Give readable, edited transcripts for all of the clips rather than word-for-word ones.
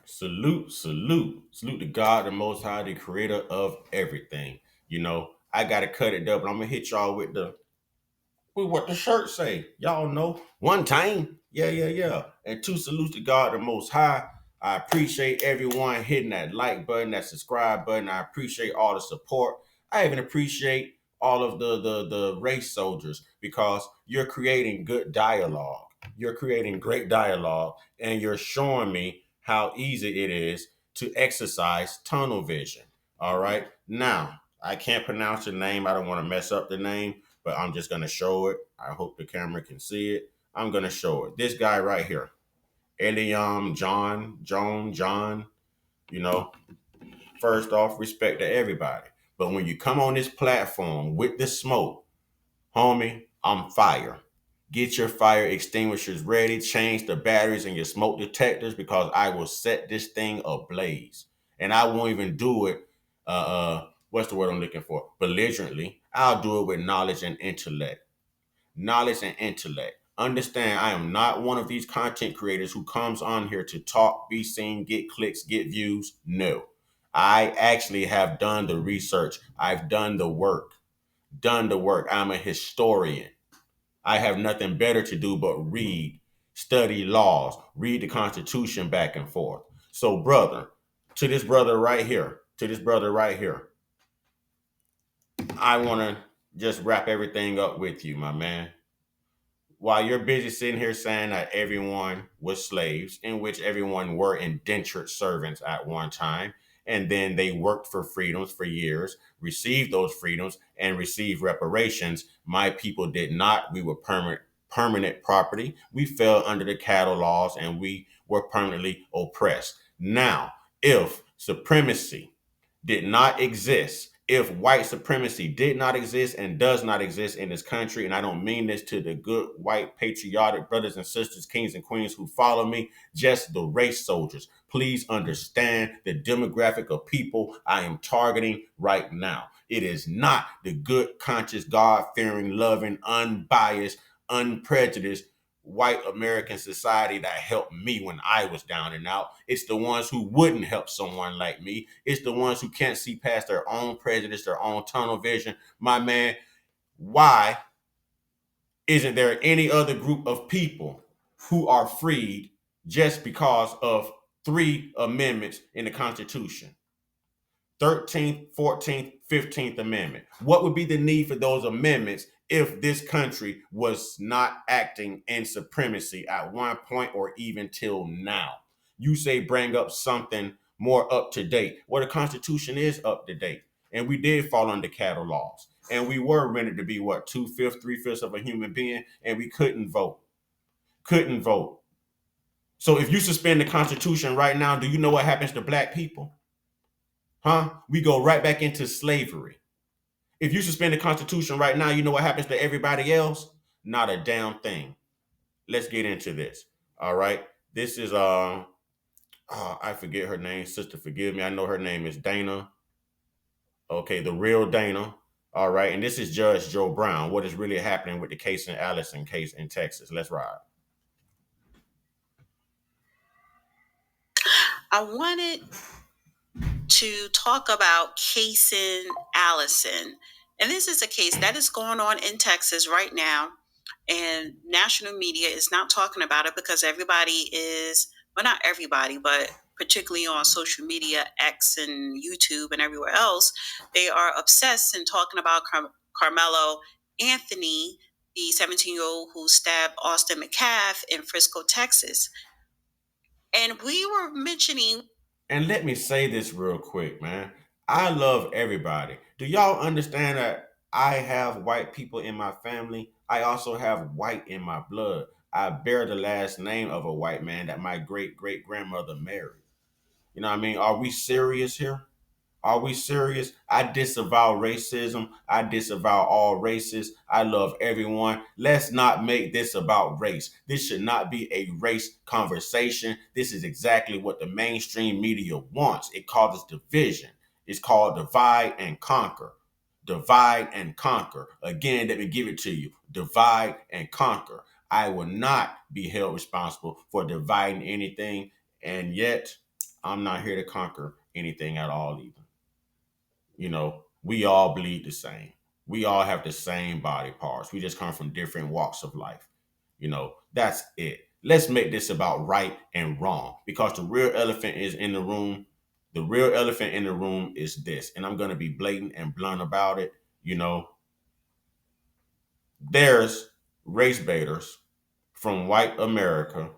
Salute, salute, salute to God, the Most High, the Creator of everything. I gotta cut it up, but I'm gonna hit y'all with what the shirt say. Y'all know, one time, yeah, yeah, yeah, and two salutes to God, the Most High. I appreciate everyone hitting that like button, that subscribe button. I appreciate all the support. I even appreciate all of the race soldiers because you're creating good dialogue. You're creating great dialogue, and you're showing me how easy it is to exercise tunnel vision. All right. Now, I can't pronounce the name. I don't want to mess up the name, but I'm just going to show it. I hope the camera can see it. I'm going to show it. This guy right here, Eliam John, you know, first off, respect to everybody. But when you come on this platform with the smoke, homie, I'm fire. Get your fire extinguishers ready. Change the batteries in your smoke detectors because I will set this thing ablaze. And I won't even do it. What's the word I'm looking for? Belligerently. I'll do it with knowledge and intellect. Knowledge and intellect. Understand, I am not one of these content creators who comes on here to talk, be seen, get clicks, get views. No. I actually have done the research. I've done the work. Done the work. I'm a historian. I have nothing better to do but read, study laws, read the Constitution back and forth. So, brother, to this brother right here, I want to just wrap everything up with you, my man. While you're busy sitting here saying that everyone was slaves, in which everyone were indentured servants at one time, and then they worked for freedoms for years, received those freedoms, and received reparations. My people did not. We were permanent property. We fell under the cattle laws, and we were permanently oppressed. Now, if supremacy did not exist, if white supremacy did not exist and does not exist in this country, and I don't mean this to the good white patriotic brothers and sisters, kings and queens who follow me, just the race soldiers. Please understand the demographic of people I am targeting right now. It is not the good, conscious, God fearing, loving, unbiased, unprejudiced white American society that helped me when I was down and out. It's the ones who wouldn't help someone like me. It's the ones who can't see past their own prejudice, their own tunnel vision. My man, why isn't there any other group of people who are freed just because of three amendments in the Constitution? 13th, 14th, 15th Amendment. What would be the need for those amendments if this country was not acting in supremacy at one point or even till now? You say bring up something more up to date. Well, the Constitution is up to date. And we did fall under cattle laws. And we were rendered to be what, two-fifths, three-fifths of a human being, and we couldn't vote. Couldn't vote. So if you suspend the Constitution right now, do you know what happens to black people? Huh? We go right back into slavery. If you suspend the Constitution right now, you know what happens to everybody else? Not a damn thing. Let's get into this. All right. This is I forget her name. Sister, forgive me. I know her name is Dana. Okay, the real Dana. All right. And this is Judge Joe Brown. What is really happening with the Caysen Allison case in Texas? Let's ride. I wanted to talk about Caysen Allison. And this is a case that is going on in Texas right now. And national media is not talking about it because everybody is, well, not everybody, but particularly on social media, X and YouTube and everywhere else, they are obsessed and talking about Carmelo Anthony, the 17-year-old who stabbed Austin McCaff in Frisco, Texas. And we were mentioning. And let me say this real quick, man. I love everybody. Do y'all understand that I have white people in my family? I also have white in my blood. I bear the last name of a white man that my great great grandmother married. You know what I mean? Are we serious here? Are we serious? I disavow racism. I disavow all races. I love everyone. Let's not make this about race. This should not be a race conversation. This is exactly what the mainstream media wants. It causes division. It's called divide and conquer. Divide and conquer. Again, let me give it to you. Divide and conquer. I will not be held responsible for dividing anything. And yet, I'm not here to conquer anything at all either. We all bleed the same. We all have the same body parts. We just come from different walks of life. That's it. Let's make this about right and wrong because the real elephant is in the room. The real elephant in the room is this, and I'm going to be blatant and blunt about it. You know, there's race baiters from white America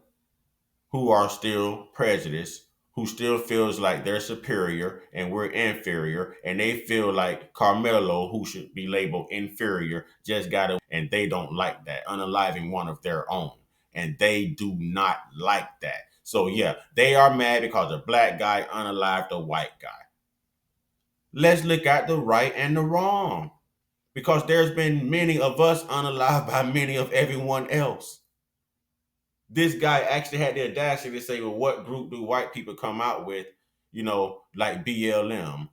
who are still prejudiced, who still feels like they're superior and we're inferior, and they feel like Carmelo, who should be labeled inferior, just got it, and they don't like that, unaliving one of their own, and they do not like that. So yeah, they are mad because a black guy unalived a white guy. Let's look at the right and the wrong, because there's been many of us unalived by many of everyone else. This guy actually had the audacity to say, well, what group do white people come out with? Like BLM,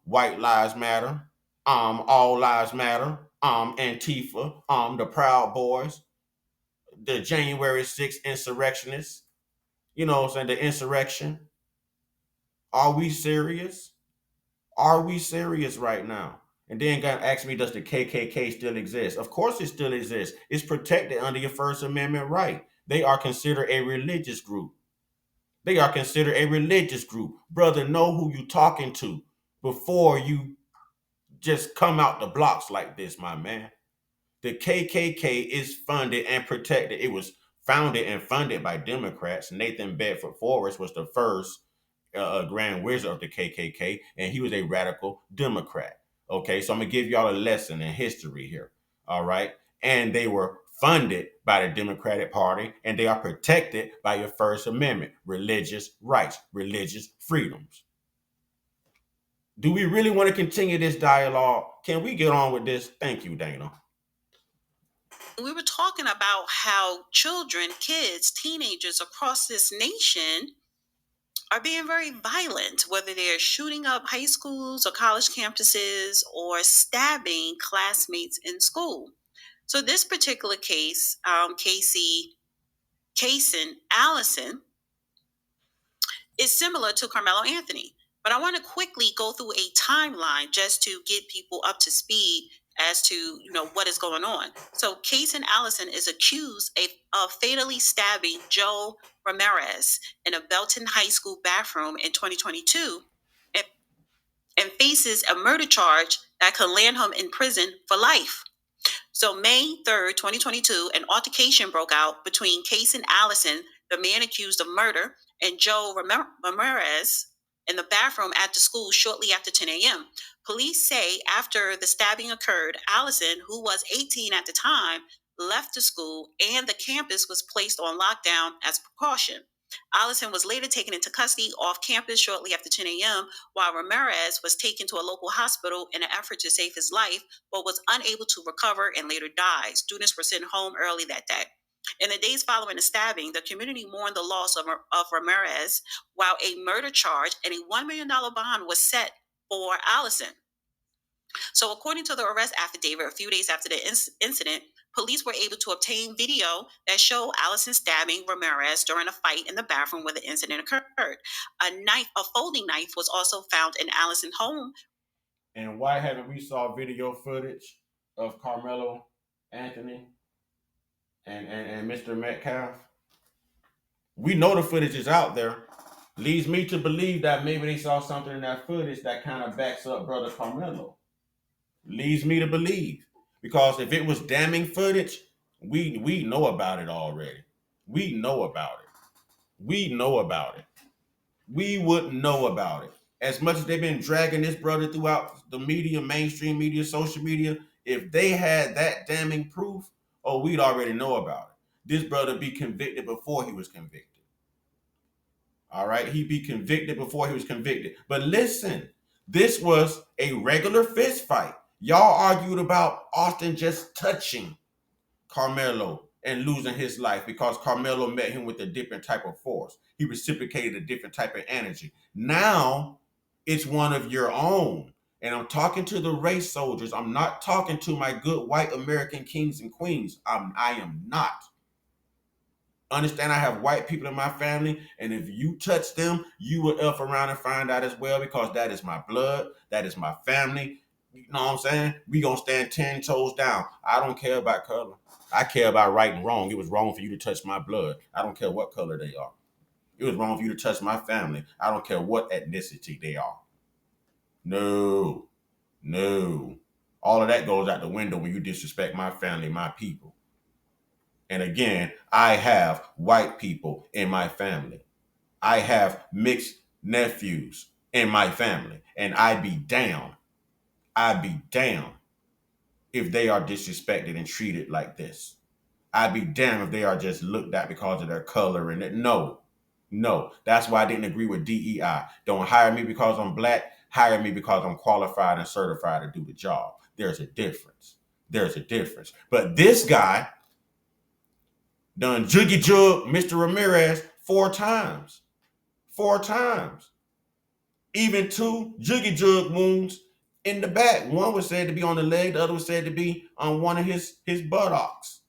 White Lives Matter, All Lives Matter, Antifa, the Proud Boys, the January 6th insurrectionists, what I'm saying, the insurrection. Are we serious? Are we serious right now? And then God asked me, does the KKK still exist? Of course it still exists. It's protected under your First Amendment right. They are considered a religious group. They are considered a religious group. Brother, know who you talking to before you just come out the blocks like this, my man. The KKK is funded and protected. It was founded and funded by Democrats. Nathan Bedford Forrest was the first grand wizard of the KKK, and he was a radical Democrat. Okay, so I'm gonna give y'all a lesson in history here. All right, and they were funded by the Democratic Party, and they are protected by your First Amendment, religious rights, religious freedoms. Do we really want to continue this dialogue? Can we get on with this? Thank you, Dana. We were talking about how children, kids, teenagers across this nation are being very violent, whether they're shooting up high schools or college campuses or stabbing classmates in school. So, this particular case, Caysen Allison, is similar to Carmelo Anthony. But I want to quickly go through a timeline just to get people up to speed as to what is going on. So Caysen Allison is accused of fatally stabbing Joe Ramirez in a Belton High School bathroom in 2022 and, and faces a murder charge that could land him in prison for life. So May 3rd, 2022, an altercation broke out between Caysen Allison, the man accused of murder, and Joe Ramirez in the bathroom at the school shortly after 10 a.m. Police say after the stabbing occurred, Allison, who was 18 at the time, left the school and the campus was placed on lockdown as precaution. Allison was later taken into custody off campus shortly after 10 a.m., while Ramirez was taken to a local hospital in an effort to save his life, but was unable to recover and later died. Students were sent home early that day. In the days following the stabbing, the community mourned the loss of Ramirez, while a murder charge and a $1 million bond was set for Allison. So, according to the arrest affidavit, a few days after the incident, police were able to obtain video that showed Allison stabbing Ramirez during a fight in the bathroom where the incident occurred. A folding knife, was also found in Allison's home. And why haven't we saw video footage of Carmelo Anthony and Mr. Metcalf? We know the footage is out there. Leads me to believe that maybe they saw something in that footage that kind of backs up brother Carmelo. Leads me to believe. Because if it was damning footage, we know about it already. We know about it. We know about it. We wouldn't know about it. As much as they've been dragging this brother throughout the media, mainstream media, social media, if they had that damning proof, oh, we'd already know about it. This brother be convicted before he was convicted. All right, he'd be convicted before he was convicted. But listen, this was a regular fist fight. Y'all argued about Austin just touching Carmelo and losing his life because Carmelo met him with a different type of force. He reciprocated a different type of energy. Now it's one of your own. And I'm talking to the race soldiers. I'm not talking to my good white American kings and queens. I am not. Understand I have white people in my family, and if you touch them, you will F around and find out as well, because that is my blood, that is my family. You know what I'm saying? We gonna stand 10 toes down. I don't care about color. I care about right and wrong. It was wrong for you to touch my blood. I don't care what color they are. It was wrong for you to touch my family. I don't care what ethnicity they are. No, no. All of that goes out the window when you disrespect my family, my people. And again, I have white people in my family. I have mixed nephews in my family. And I'd be down if they are disrespected and treated like this. I'd be damned if they are just looked at because of their color and it. No, no. That's why I didn't agree with DEI. Don't hire me because I'm black. Hire me because I'm qualified and certified to do the job. There's a difference. There's a difference. But this guy done juggy jug Mr. Ramirez 4 times. 4 times. Even 2 juggy jug wounds in the back. One was said to be on the leg, the other was said to be on one of his buttocks.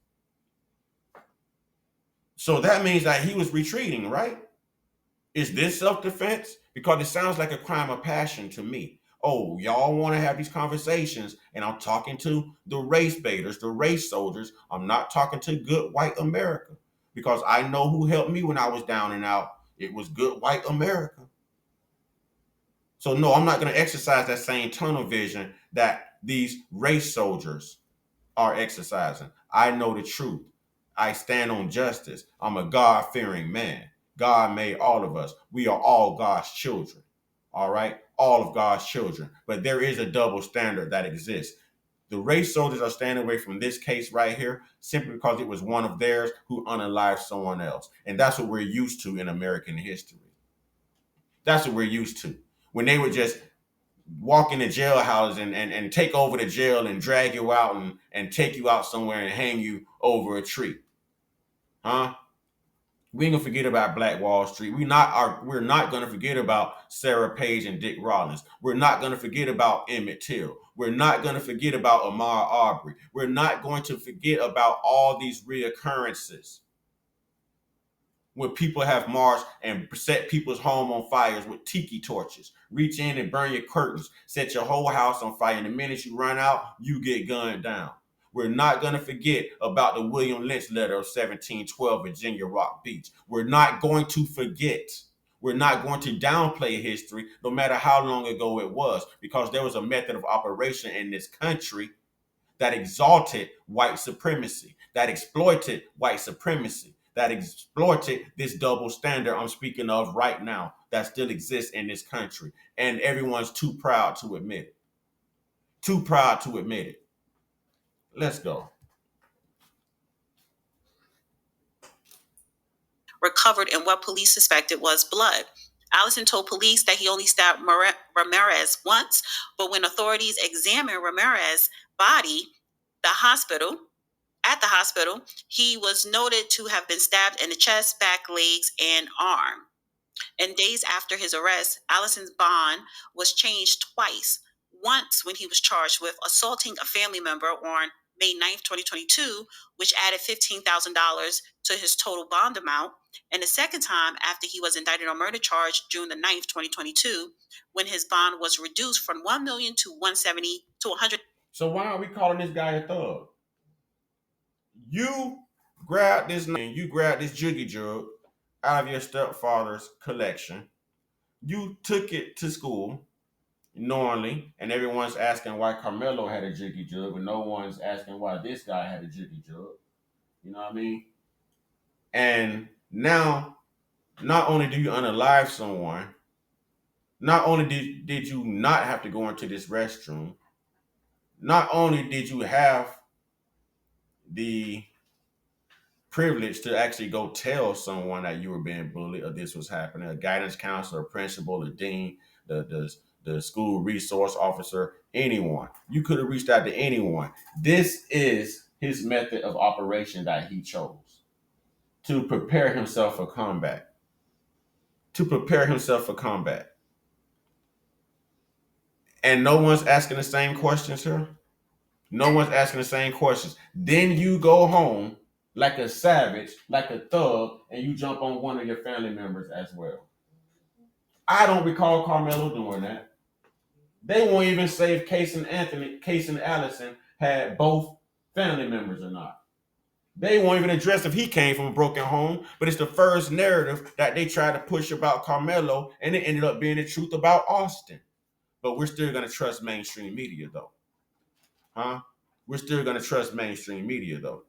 So that means that he was retreating, right? Is this self-defense? Because it sounds like a crime of passion to me. Oh, y'all want to have these conversations, and I'm talking to the race baiters, the race soldiers. I'm not talking to good white America, because I know who helped me when I was down and out. It was good white America. So no, I'm not going to exercise that same tunnel vision that these race soldiers are exercising. I know the truth. I stand on justice. I'm a God fearing man. God made all of us. We are all God's children. All right? All of God's children. But there is a double standard that exists. The race soldiers are staying away from this case right here simply because it was one of theirs who unalived someone else. And that's what we're used to in American history. That's what we're used to. When they would just walk in the jailhouse and take over the jail and drag you out and take you out somewhere and hang you over a tree. Huh? We ain't gonna forget about Black Wall Street. We're not gonna forget about Sarah Page and Dick Rawlins. We're not gonna forget about Emmett Till. We're not gonna forget about Ahmaud Arbery. We're not going to forget about all these reoccurrences when people have marched and set people's home on fires with tiki torches. Reach in and burn your curtains, set your whole house on fire, and the minute you run out, you get gunned down. We're not going to forget about the William Lynch letter of 1712, Virginia Rock Beach. We're not going to forget. We're not going to downplay history, no matter how long ago it was, because there was a method of operation in this country that exalted white supremacy, that exploited white supremacy, that exploited this double standard I'm speaking of right now that still exists in this country. And everyone's too proud to admit it. Too proud to admit it. Let's go. Recovered in what police suspected was blood. Allison told police that he only stabbed Ramirez once, but when authorities examined Ramirez's body, the hospital, at the hospital, he was noted to have been stabbed in the chest, back, legs, and arm. And days after his arrest, Allison's bond was changed twice. Once when he was charged with assaulting a family member on May 9th, 2022, which added $15,000 to his total bond amount. And the second time after he was indicted on murder charge June 9th, 2022, when his bond was reduced from 1 million to 170 to 100. So why are we calling this guy a thug? You grabbed this and you grabbed this juggy jug out of your stepfather's collection. You took it to school knowingly, and everyone's asking why Carmelo had a jiggy jug, but no one's asking why this guy had a jiggy jug. You know what I mean? And now, not only do you unalive someone, not only did you not have to go into this restroom, not only did you have the privilege to actually go tell someone that you were being bullied or this was happening, a guidance counselor, a principal, a dean, the school resource officer, anyone. You could have reached out to anyone. This is his method of operation that he chose to prepare himself for combat. To prepare himself for combat. And no one's asking the same questions here. No one's asking the same questions. Then you go home like a savage, like a thug, and you jump on one of your family members as well. I don't recall Carmelo doing that. They won't even say if Caysen Allison had both family members or not. They won't even address if he came from a broken home, but it's the first narrative that they tried to push about Carmelo, and it ended up being the truth about Austin. But we're still gonna trust mainstream media though. Huh? We're still gonna trust mainstream media though.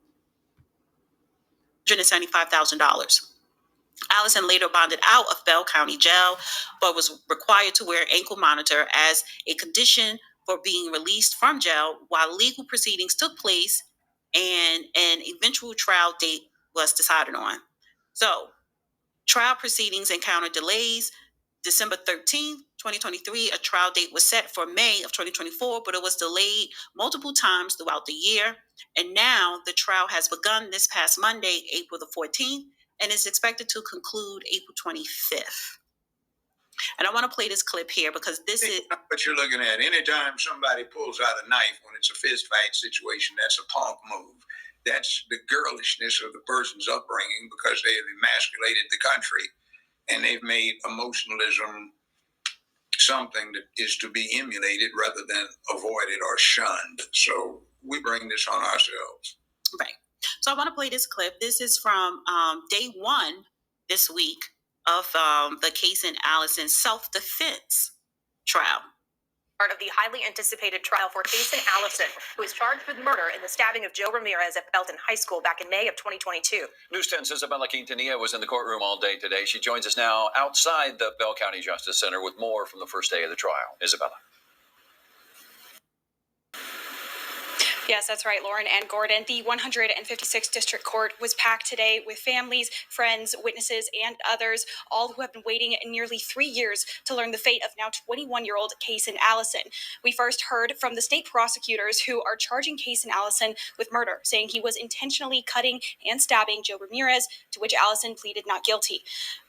$175,000. Allison later bonded out of Bell County Jail, but was required to wear ankle monitor as a condition for being released from jail while legal proceedings took place and an eventual trial date was decided on. So, trial proceedings encountered delays. December 13th, 2023, a trial date was set for May of 2024, but it was delayed multiple times throughout the year. And now the trial has begun this past Monday, April the 14th, and is expected to conclude April 25th. And I want to play this clip here because this is what you're looking at. Anytime somebody pulls out a knife when it's a fist fight situation, that's a punk move. That's the girlishness of the person's upbringing because they have emasculated the country and they've made emotionalism something that is to be emulated rather than avoided or shunned. So we bring this on ourselves. Right. So I want to play this clip. This is from day one this week of the Caysen Allison self-defense trial. Part of the highly anticipated trial for Caysen Allison, who is charged with murder in the stabbing of Joe Ramirez at Belton High School back in May of 2022. News 10's Isabella Quintanilla was in the courtroom all day today. She joins us now outside the Bell County Justice Center with more from the first day of the trial. Isabella. Yes, that's right, Lauren and Gordon. The 156th District Court was packed today with families, friends, witnesses, and others, all who have been waiting nearly 3 years to learn the fate of now 21-year-old Caysen Allison. We first heard from the state prosecutors who are charging Caysen Allison with murder, saying he was intentionally cutting and stabbing Joe Ramirez, to which Allison pleaded not guilty.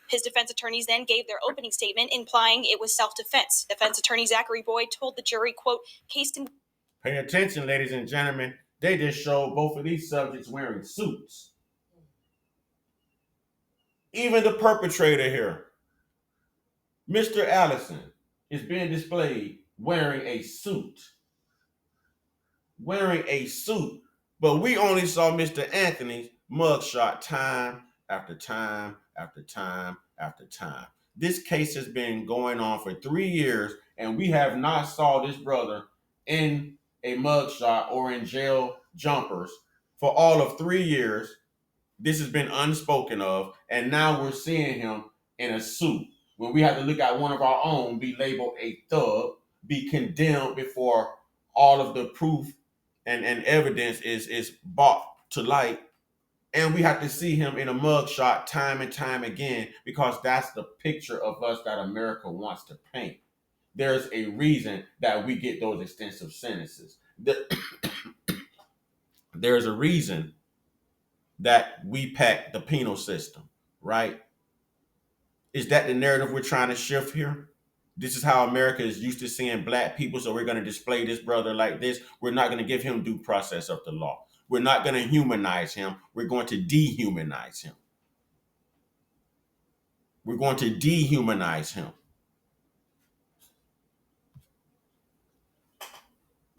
His defense attorneys then gave their opening statement, implying it was self-defense. Defense attorney Zachary Boyd told the jury, quote, Caysen... Pay attention, ladies and gentlemen. They just showed both of these subjects wearing suits. Even the perpetrator here, Mr. Allison, is being displayed wearing a suit. Wearing a suit. But we only saw Mr. Anthony's mugshot time after time after time after time. This case has been going on for 3 years, and we have not saw this brother in a mugshot or in jail jumpers for all of 3 years. This has been unspoken of, and now we're seeing him in a suit. When we have to look at one of our own be labeled a thug, be condemned before all of the proof and evidence is brought to light, and we have to see him in a mugshot time and time again because that's the picture of us that America wants to paint. There's a reason that we get those extensive sentences. There's a reason that we pack the penal system, right? Is that the narrative we're trying to shift here? This is how America is used to seeing black people, so we're going to display this brother like this. We're not going to give him due process of the law. We're not going to humanize him. We're going to dehumanize him. We're going to dehumanize him.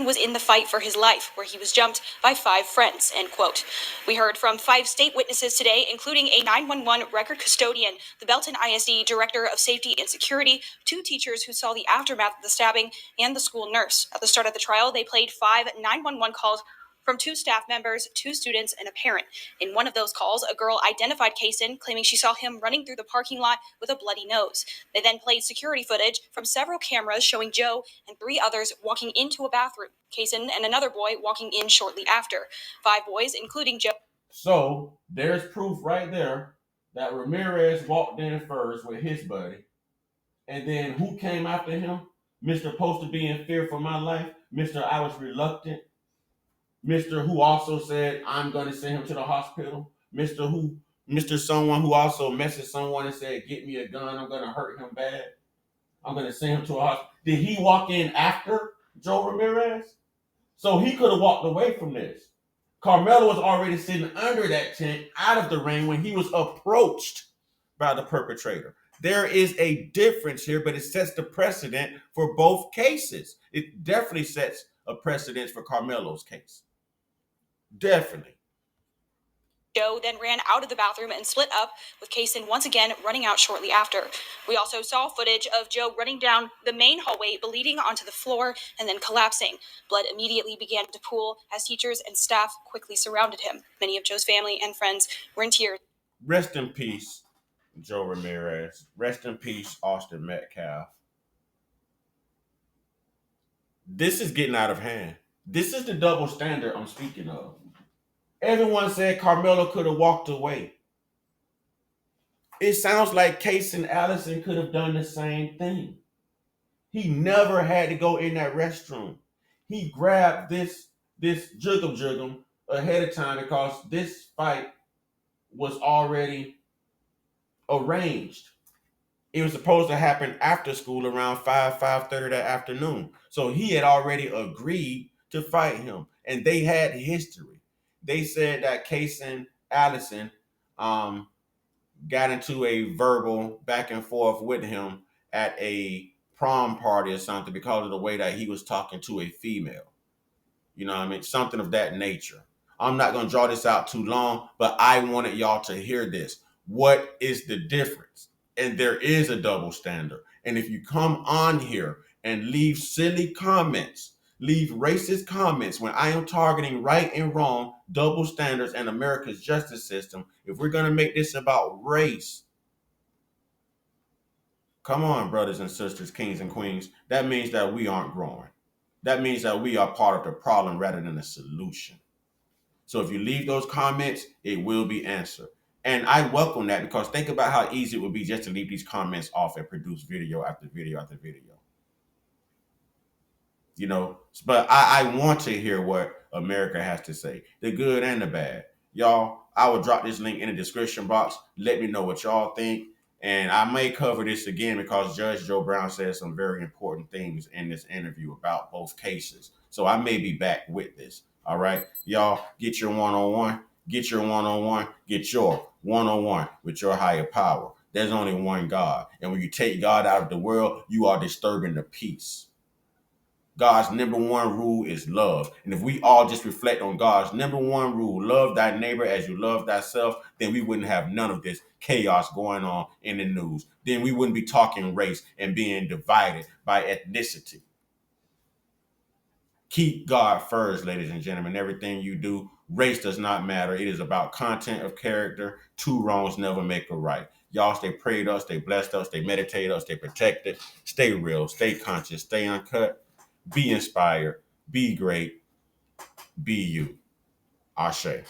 Was in the fight for his life, where he was jumped by 5 friends, end quote. We heard from 5 state witnesses today, including a 911 record custodian, the Belton ISD Director of Safety and Security, 2 teachers who saw the aftermath of the stabbing, and the school nurse. At the start of the trial, they played 5 911 calls from 2 staff members, 2 students, and a parent. In one of those calls, a girl identified Caysen, claiming she saw him running through the parking lot with a bloody nose. They then played security footage from several cameras showing Joe and 3 others walking into a bathroom, Caysen and another boy walking in shortly after. 5 boys, including Joe. So there's proof right there that Ramirez walked in first with his buddy. And then who came after him? Mr. Supposed to be in fear for my life. Mr. I was reluctant. Mr. who also said, I'm going to send him to the hospital. Mr. someone who also messaged someone and said, get me a gun. I'm going to hurt him bad. I'm going to send him to a hospital. Did he walk in after Joe Ramirez? So he could have walked away from this. Carmelo was already sitting under that tent out of the ring when he was approached by the perpetrator. There is a difference here, but it sets the precedent for both cases. It definitely sets a precedent for Carmelo's case. Definitely. Joe then ran out of the bathroom and split up, with Caysen once again running out shortly after. We also saw footage of Joe running down the main hallway, bleeding onto the floor and then collapsing. Blood immediately began to pool as teachers and staff quickly surrounded him. Many of Joe's family and friends were in tears. Rest in peace, Joe Ramirez. Rest in peace, Austin Metcalf. This is getting out of hand. This is the double standard I'm speaking of. Everyone said Carmelo could have walked away. It sounds like Caysen Allison could have done the same thing. He never had to go in that restroom. He grabbed this juggle ahead of time because this fight was already arranged. It was supposed to happen after school around 5:30 that afternoon. So he had already agreed to fight him. And they had history. They said that Caysen Allison got into a verbal back and forth with him at a prom party or something because of the way that he was talking to a female. You know what I mean? Something of that nature. I'm not going to draw this out too long, but I wanted y'all to hear this. What is the difference? And there is a double standard. And if you come on here and leave silly comments, leave racist comments when I am targeting right and wrong, double standards, and America's justice system, if we're going to make this about race, come on, brothers and sisters, kings and queens, that means that we aren't growing. That means that we are part of the problem rather than the solution. So if you leave those comments, it will be answered. And I welcome that because think about how easy it would be just to leave these comments off and produce video after video after video. You know, but I want to hear what America has to say, the good and the bad. Y'all, I will drop this link in the description box. Let me know what y'all think. And I may cover this again because Judge Joe Brown said some very important things in this interview about both cases. So I may be back with this. All right. Y'all, get your one-on-one. Get your one-on-one. Get your one-on-one with your higher power. There's only one God. And when you take God out of the world, you are disturbing the peace. God's number one rule is love. And if we all just reflect on God's number one rule, love thy neighbor as you love thyself, then we wouldn't have none of this chaos going on in the news. Then we wouldn't be talking race and being divided by ethnicity. Keep God first, ladies and gentlemen. Everything you do, race does not matter. It is about content of character. Two wrongs never make a right. Y'all stay prayed up, stay blessed up, stay meditated up, stay protected, stay real, stay conscious, stay uncut. Be inspired, be great, be you. Ashe.